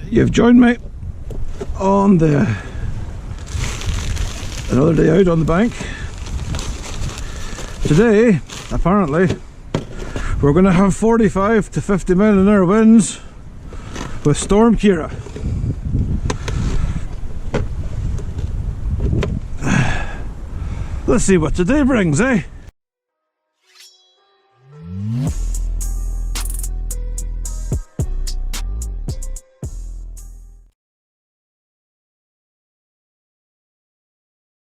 you've joined me on another day out on the bank. Today, apparently, we're going to have 45 to 50 mile an hour winds with Storm Ciara. Let's see what today brings, eh?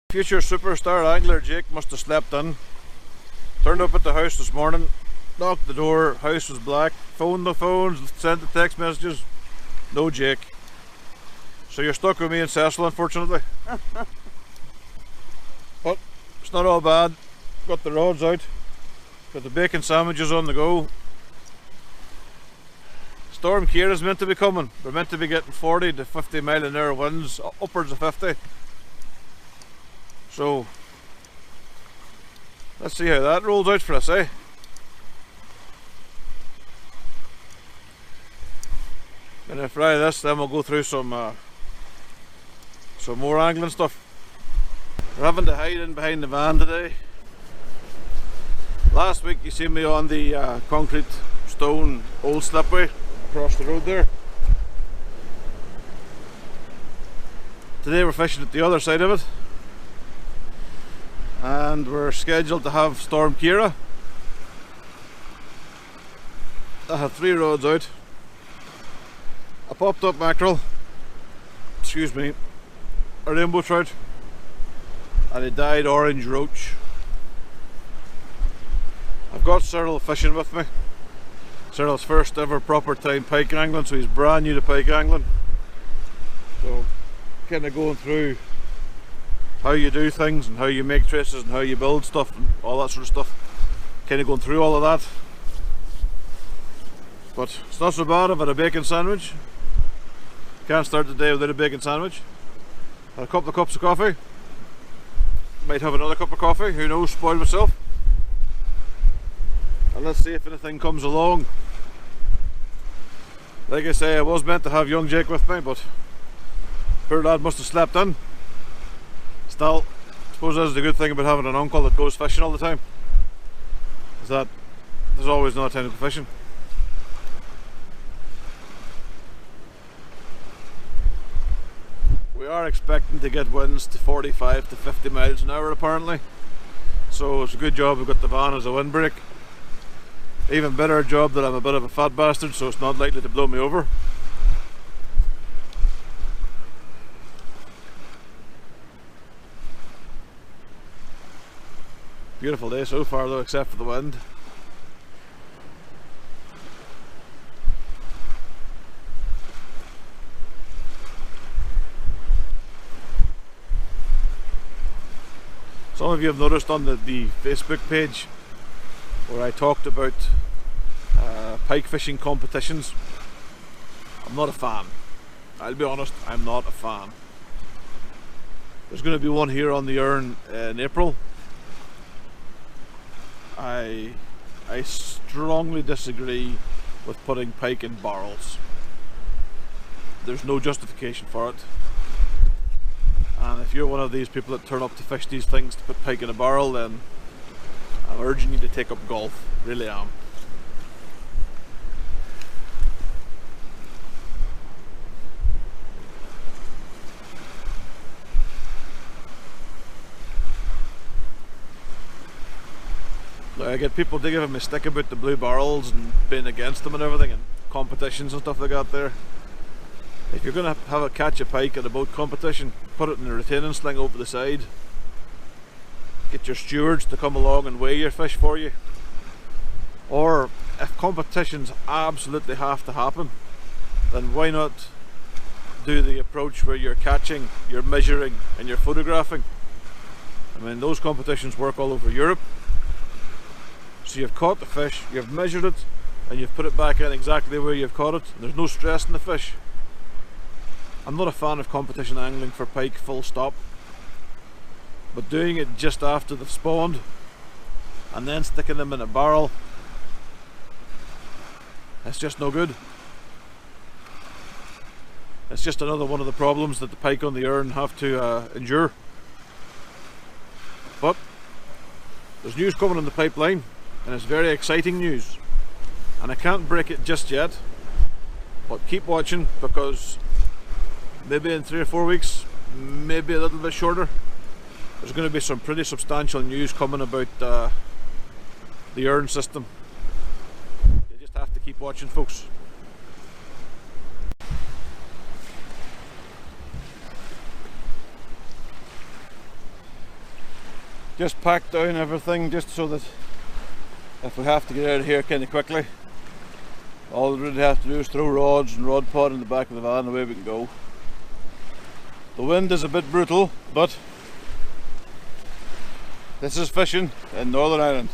Future superstar angler Jake must have slept in. Turned up at the house this morning, knocked the door, house was black, phoned the phones, sent the text messages, no Jake. So you're stuck with me and Cecil, unfortunately. But it's not all bad. Got the rods out, got the bacon sandwiches on the go. Storm Ciara is meant to be coming. We're meant to be getting 40 to 50 mile an hour winds, upwards of 50. So let's see how that rolls out for us, eh? Gonna fry this, then we'll go through some more angling stuff. We're having to hide in behind the van today. Last week you seen me on the concrete stone old slipway across the road there. Today we're fishing at the other side of it. And we're scheduled to have Storm Ciara. I have 3 rods out, a popped up mackerel, excuse me, a rainbow trout, and a dyed orange roach. I've got Cecil fishing with me. Cyril's first ever proper time pike angling, so he's brand new to pike angling. So kind of going through how you do things and how you make traces and how you build stuff and all that sort of stuff. Kind of going through all of that. But it's not so bad. I've had a bacon sandwich. Can't start the day without a bacon sandwich. Had a couple of cups of coffee. Might have another cup of coffee, who knows, spoil myself. And let's see if anything comes along. Like I say, I was meant to have young Jake with me, but poor lad must have slept in. Still, I suppose that's the good thing about having an uncle that goes fishing all the time, is that there's always no time to go fishing. We are expecting to get winds to 45 to 50 miles an hour apparently, so it's a good job we've got the van as a windbreak. Even better job that I'm a bit of a fat bastard, so it's not likely to blow me over. Beautiful day so far though, except for the wind. Some of you have noticed on the Facebook page where I talked about pike fishing competitions. I'm not a fan. I'll be honest, I'm not a fan. There's going to be one here on the Erne in April. I strongly disagree with putting pike in barrels. There's no justification for it. And if you're one of these people that turn up to fish these things to put pike in a barrel, then I'm urging you to take up golf. Really am. I get people to give me a stick about the blue barrels and being against them and everything, and competitions and stuff like that there. If you're going to have a catch a pike at a boat competition, put it in a retaining sling over the side. Get your stewards to come along and weigh your fish for you. Or if competitions absolutely have to happen, then why not do the approach where you're catching, you're measuring and you're photographing. I mean, those competitions work all over Europe. So you've caught the fish, you've measured it, and you've put it back in exactly where you've caught it. There's no stress in the fish. I'm not a fan of competition angling for pike full stop, but doing it just after they've spawned and then sticking them in a barrel, it's just no good. It's just another one of the problems that the pike on the Erne have to endure. But there's news coming in the pipeline, and it's very exciting news, and I can't break it just yet, but keep watching, because maybe in 3 or 4 weeks, maybe a little bit shorter, there's going to be some pretty substantial news coming about the Erne system. You just have to keep watching, folks. Just packed down everything just so that if we have to get out of here kind of quickly, all we really have to do is throw rods and rod pod in the back of the van and away we can go. The wind is a bit brutal, but this is fishing in Northern Ireland.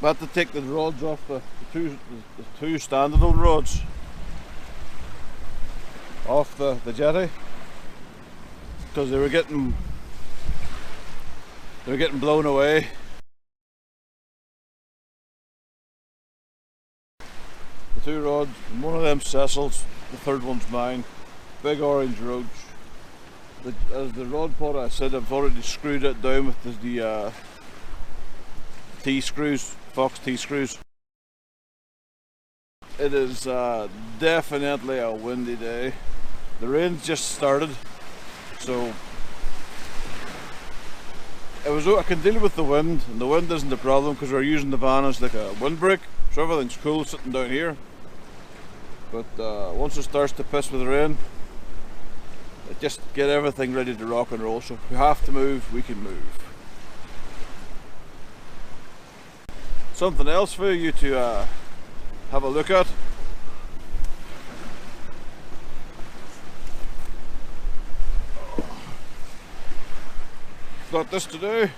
We had to take the rods off the two standalone rods off the jetty because they were getting blown away. The 2 rods, one of them Cecil's, the third one's mine. Big orange roach. As the rod pod, I said, I've already screwed it down with the T-screws, Fox T-screws. It is definitely a windy day. The rain's just started, so I can deal with the wind, and the wind isn't a problem because we're using the van as like a windbreak, so everything's cool sitting down here. But once it starts to piss with the rain, just get everything ready to rock and roll. So if we have to move, we can move. Something else for you to have a look at. Got this to do.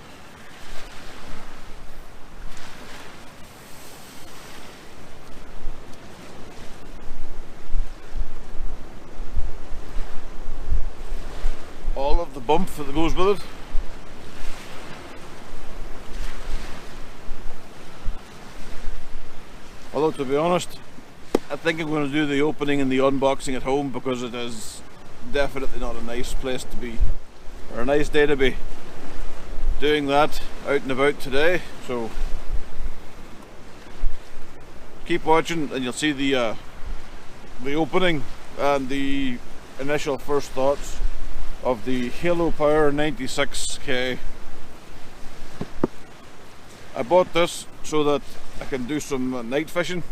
All of the bump that goes with it. Although, to be honest, I think I'm going to do the opening and the unboxing at home because it is definitely not a nice place to be, or a nice day to be doing that out and about today. So keep watching and you'll see the opening and the initial first thoughts of the Halo Power 96K. I bought this so that I can do some night fishing,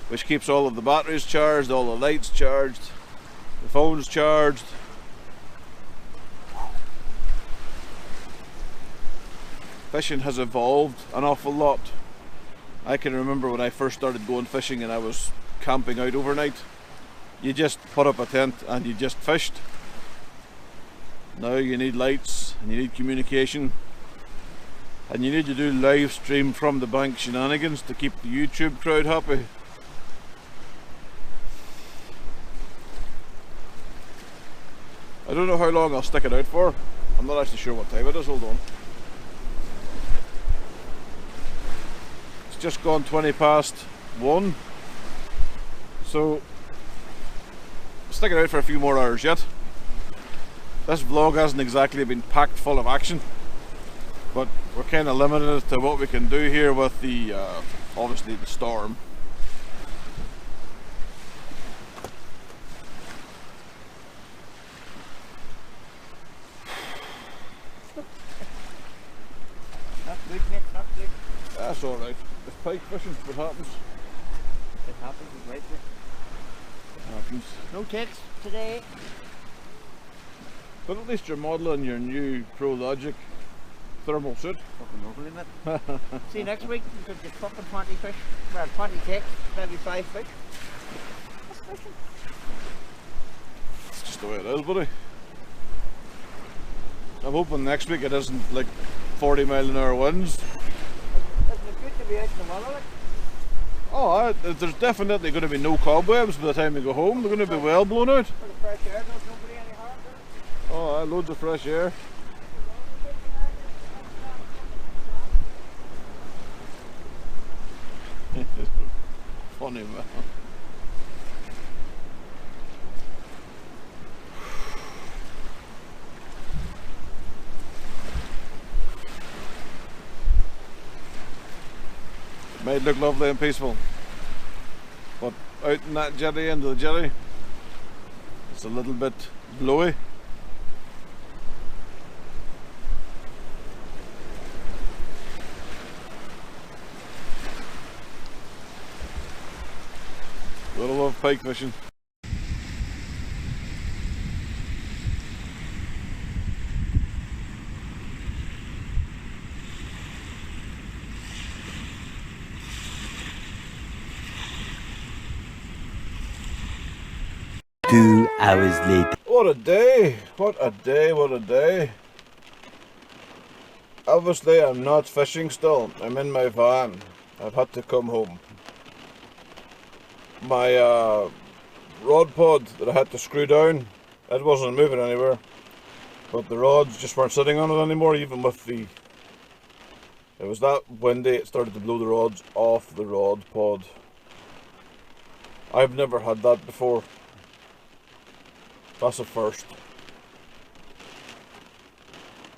which keeps all of the batteries charged, all the lights charged, the phone's charged. Fishing has evolved an awful lot. I can remember when I first started going fishing and I was camping out overnight. You just put up a tent and you just fished. Now you need lights and you need communication. And you need to do live stream from the bank shenanigans to keep the YouTube crowd happy. I don't know how long I'll stick it out for. I'm not actually sure what time it is, hold on. It's just gone 1:20. So, stick it out for a few more hours yet. This vlog hasn't exactly been packed full of action, but we're kind of limited to what we can do here with the, obviously the storm. That's alright. It's pike fishing, what happens? It happens, it's right there. captains. No takes today. But at least you're modelling your new Pro Logic thermal suit. Fucking lovely, mate. See, next week you could get fucking 20 fish. Well, 20 takes, maybe 5 fish. That's fishing. It's just the way it is, buddy. I'm hoping next week it isn't like 40-mile-an-hour winds. Isn't it good to be out in the weather? Like? Oh, there's definitely going to be no cobwebs by the time we go home. They're going to be well blown out. For the fresh air, there's nobody any harm there. Oh, loads of fresh air. Funny, man. It might look lovely and peaceful, but out in that jetty, into the jetty, it's a little bit blowy. Gotta love pike fishing. Two hours later. What a day! What a day! What a day! Obviously, I'm not fishing still. I'm in my van. I've had to come home. My rod pod that I had to screw down, it wasn't moving anywhere, but the rods just weren't sitting on it anymore, even with the... It was that windy, it started to blow the rods off the rod pod. I've never had that before. That's a first.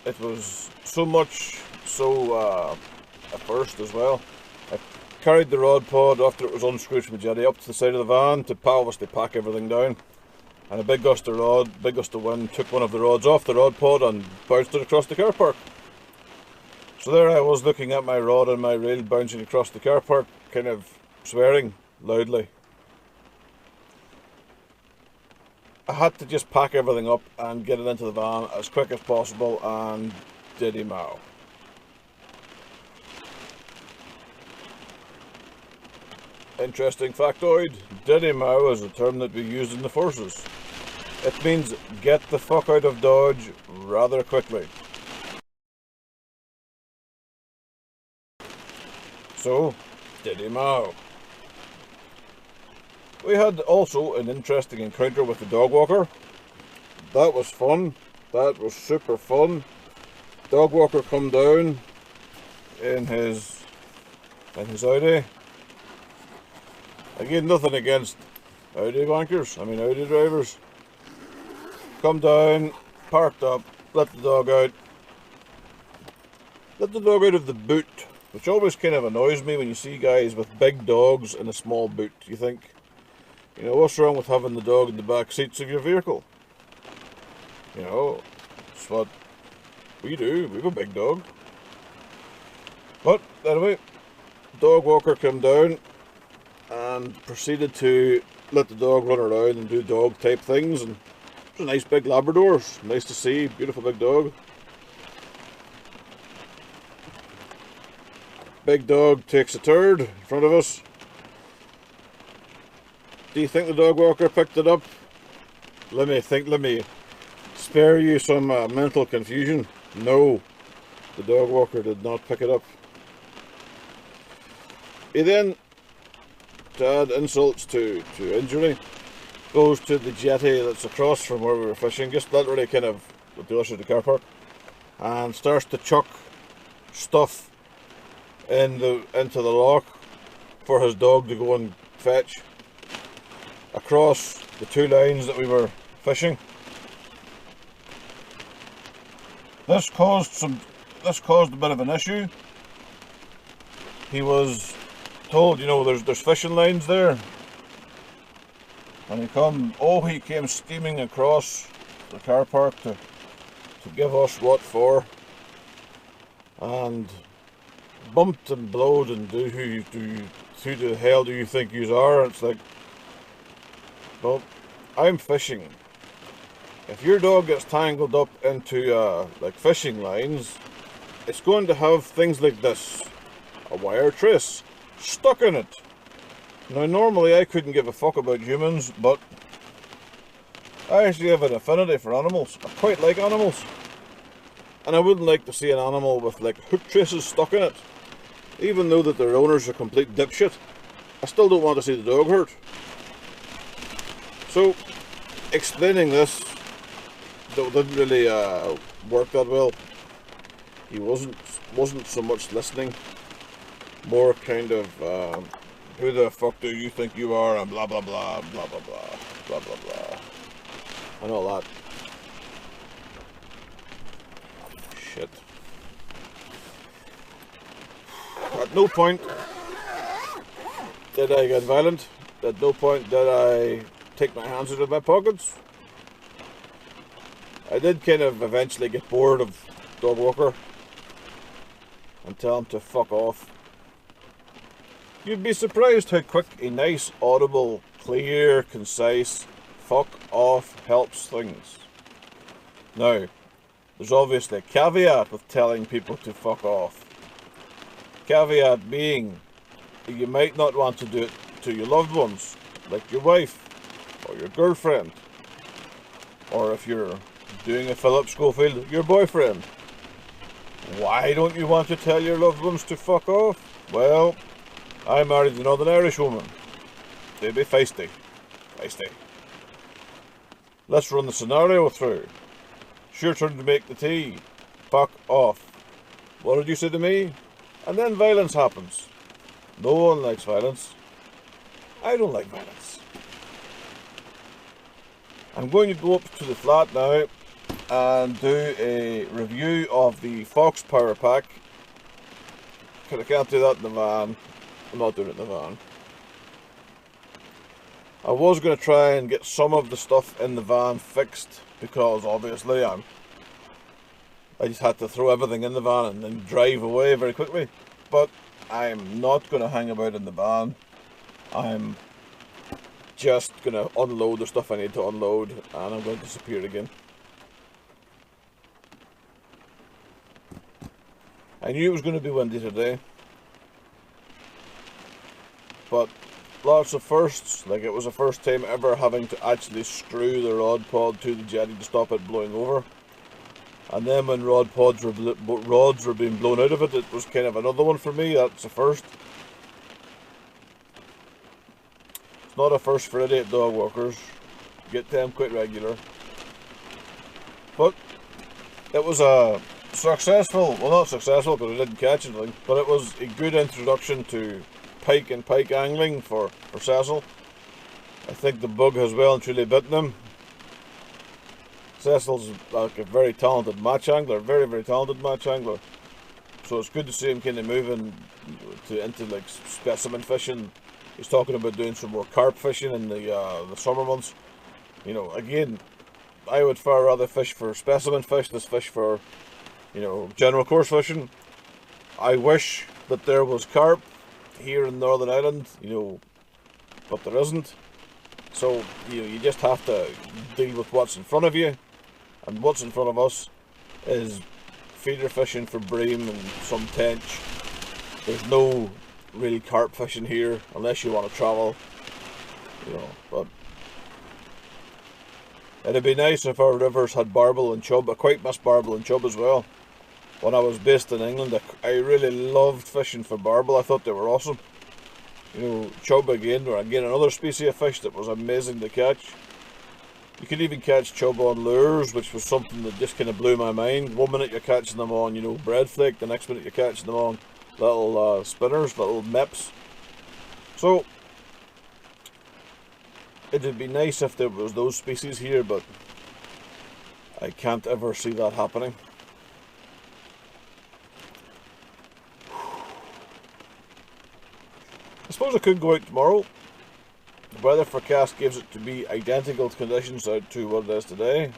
It was so much so a first as well. I carried the rod pod after it was unscrewed from the jetty up to the side of the van to obviously pack everything down. And a big gust of wind took one of the rods off the rod pod and bounced it across the carpark. So there I was looking at my rod and my reel bouncing across the carpark, kind of swearing loudly. I had to just pack everything up and get it into the van as quick as possible and diddy mow. Interesting factoid, diddy mow is a term that we use in the forces. It means get the fuck out of Dodge rather quickly. So, diddy mow. We had also an interesting encounter with the dog walker. That was fun. That was super fun. Dog walker come down in his Audi. Again, nothing against Audi wankers. I mean Audi drivers. Come down, parked up, let the dog out. Let the dog out of the boot, which always kind of annoys me when you see guys with big dogs in a small boot. You think, you know, what's wrong with having the dog in the back seats of your vehicle? You know, it's what we do. We have a big dog. But anyway, dog walker came down and proceeded to let the dog run around and do dog type things. And it was a nice big Labrador. Nice to see. Beautiful big dog. Big dog takes a turd in front of us. Do you think the dog walker picked it up? Let me spare you some mental confusion. No, the dog walker did not pick it up. He then, to add insults to injury, goes to the jetty that's across from where we were fishing, just literally kind of the other side of the car park, and starts to chuck stuff into the loch for his dog to go and fetch across the two lines that we were fishing. This caused a bit of an issue. He was told, you know, there's fishing lines there, and he came steaming across the car park to give us what for, and bumped and blowed and who the hell do you think yous are? It's like, Well, I'm fishing. If your dog gets tangled up into like fishing lines, it's going to have things like this. A wire trace stuck in it. Now normally I couldn't give a fuck about humans, but I actually have an affinity for animals. I quite like animals. And I wouldn't like to see an animal with like hook traces stuck in it. Even though that their owner's a complete dipshit, I still don't want to see the dog hurt. So, explaining this didn't really work that well. He wasn't so much listening, more kind of who the fuck do you think you are, and blah blah blah blah blah blah blah blah blah and all that shit. At no point did I get violent. At no point did I take my hands out of my pockets. I did kind of eventually get bored of dog walker and tell him to fuck off. You'd be surprised how quick a nice, audible, clear, concise fuck off helps things. Now, there's obviously a caveat with telling people to fuck off. Caveat being, you might not want to do it to your loved ones, like your wife, or your girlfriend, or if you're doing a Philip Schofield, your boyfriend. Why don't you want to tell your loved ones to fuck off? Well, I married a Northern Irish woman. They'd be feisty. Feisty. Let's run the scenario through. It's your turn to make the tea. Fuck off. What did you say to me? And then violence happens. No one likes violence. I don't like violence. I'm going to go up to the flat now and do a review of the Fox Power Pack. Because I can't do that in the van. I'm not doing it in the van. I was going to try and get some of the stuff in the van fixed, because obviously I just had to throw everything in the van and then drive away very quickly. But I'm not going to hang about in the van. I'm just going to unload the stuff I need to unload, and I'm going to disappear again. I knew it was going to be windy today, but lots of firsts. Like, it was the first time ever having to actually screw the rod pod to the jetty to stop it blowing over. And then when rods were being blown out of it, it was kind of another one for me. That's a first. It's not a first for idiot dog walkers. Get them quite regular. But it was a successful, well, not successful because I didn't catch anything, but it was a good introduction to pike and pike angling for Cecil. I think the bug has well and truly bitten him. Cecil's like a very talented match angler, very, very talented match angler. So it's good to see him kind of moving into like specimen fishing. He's talking about doing some more carp fishing in the summer months. You know, again, I would far rather fish for specimen fish than fish for, you know, general course fishing. I wish that there was carp here in Northern Ireland, you know, but there isn't. So, you know, you just have to deal with what's in front of you. And what's in front of us is feeder fishing for bream and some tench. There's no real carp fishing here unless you want to travel, you know. But it'd be nice if our rivers had barbel and chub. I quite miss barbel and chub as well. When I was based in England, I really loved fishing for barbel. I thought they were awesome. You know, chub again, or again another species of fish that was amazing to catch. You could even catch chub on lures, which was something that just kind of blew my mind. One minute you're catching them on, you know, bread flake, the next minute you're catching them on little spinners, little meps. So it'd be nice if there was those species here, but I can't ever see that happening. I suppose I could go out tomorrow. The weather forecast gives it to be identical conditions out to what it is today.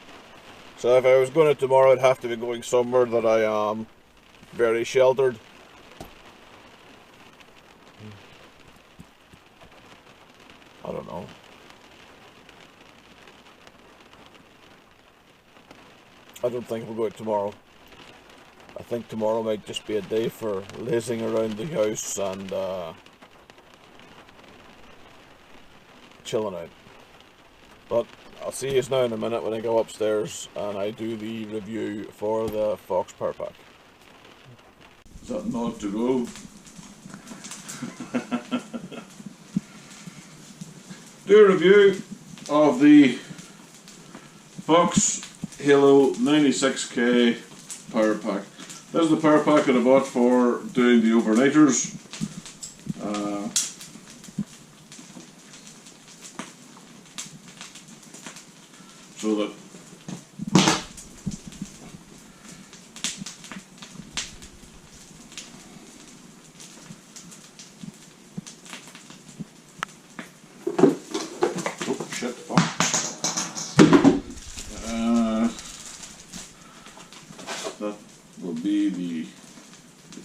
So if I was going out tomorrow, I'd have to be going somewhere that I am very sheltered. I don't know. I don't think we'll go out tomorrow. I think tomorrow might just be a day for lazing around the house and chilling out. But I'll see you now in a minute when I go upstairs and I do the review for the Fox Power Pack. Is that not to go? Do a review of the Fox Halo 96K Power Pack. This is the power pack that I bought for doing the overnighters. So that oh shit, fuck. That will be the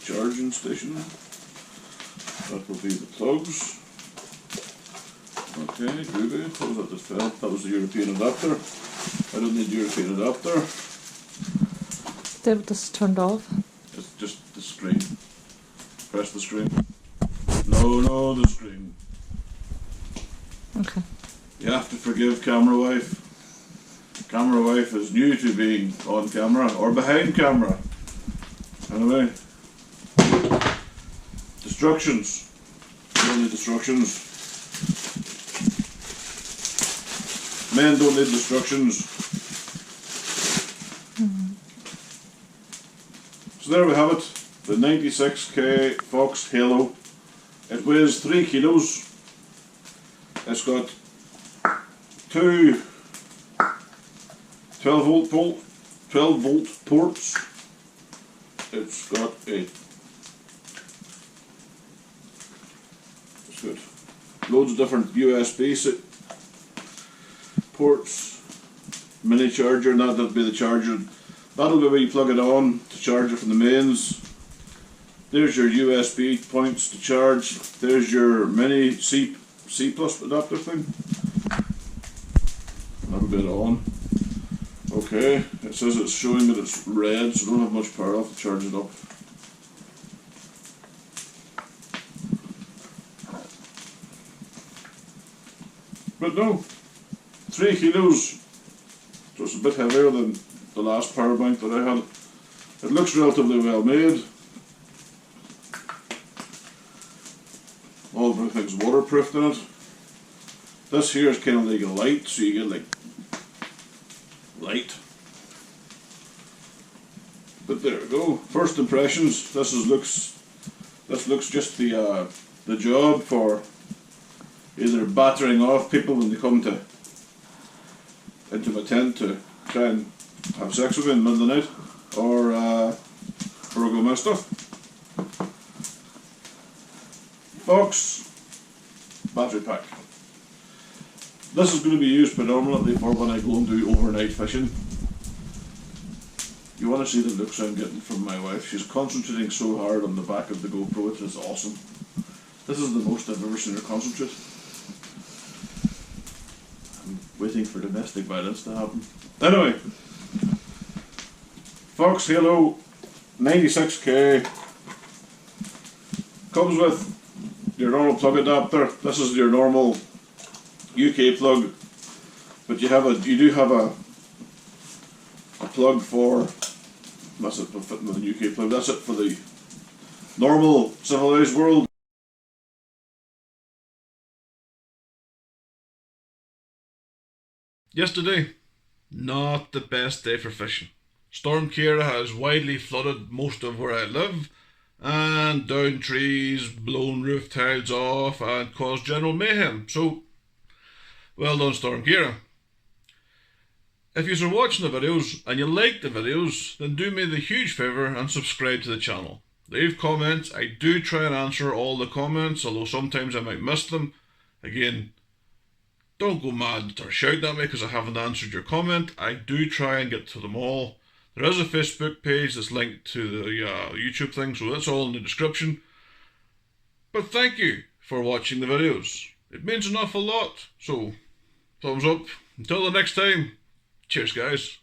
charging station. That will be the plugs. Okay, groovy. What was that just fell? That was the European adapter. I don't need European adapter. This turned off. It's just the screen. Press the screen. No, the screen. Okay. You have to forgive camera wife. Camera wife is new to being on camera or behind camera. Anyway. Instructions. You don't need instructions. Men don't need instructions. So there we have it. The 96K Fox Halo. It weighs 3 kilos. It's got two 12 volt ports. It's got loads of different USB ports, mini charger, and that'll be the charger. That'll be where you plug it on to charge it from the mains. There's your USB points to charge. There's your mini C plus adapter thing. That'll be it on. Okay, it says it's showing that it's red, so I don't have much power. I'll have to charge it up. But no, 3 kilos, so it's a bit heavier than the last power bank that I had. It looks relatively well made. All of everything's waterproofed in it. This here is kind of like a light, so you get like light. But there we go. First impressions. This looks just the job for either battering off people when they come into my tent to try and have sex with me in the middle of the night, or for a go my stuff. Fox battery pack. This is going to be used predominantly for when I go and do overnight fishing. You want to see the looks I'm getting from my wife. She's concentrating so hard on the back of the GoPro, it is awesome. This is the most I've ever seen her concentrate. I'm waiting for domestic violence to happen. Anyway, Fox Halo 96K comes with your normal plug adapter. This is your normal UK plug, but you do have a plug for, that's it for fitting with the UK plug. That's it for the normal civilized world. Yesterday, not the best day for fishing. Storm Ciara has widely flooded most of where I live, and downed trees, blown roof tiles off, and caused general mayhem. So, well done, Storm Ciara. If you are watching the videos and you like the videos, then do me the huge favour and subscribe to the channel. Leave comments. I do try and answer all the comments, although sometimes I might miss them. Again, don't go mad or shout at me because I haven't answered your comment. I do try and get to them all. There is a Facebook page that's linked to the YouTube thing, so that's all in the description. But thank you for watching the videos. It means an awful lot. So, thumbs up. Until the next time, cheers guys.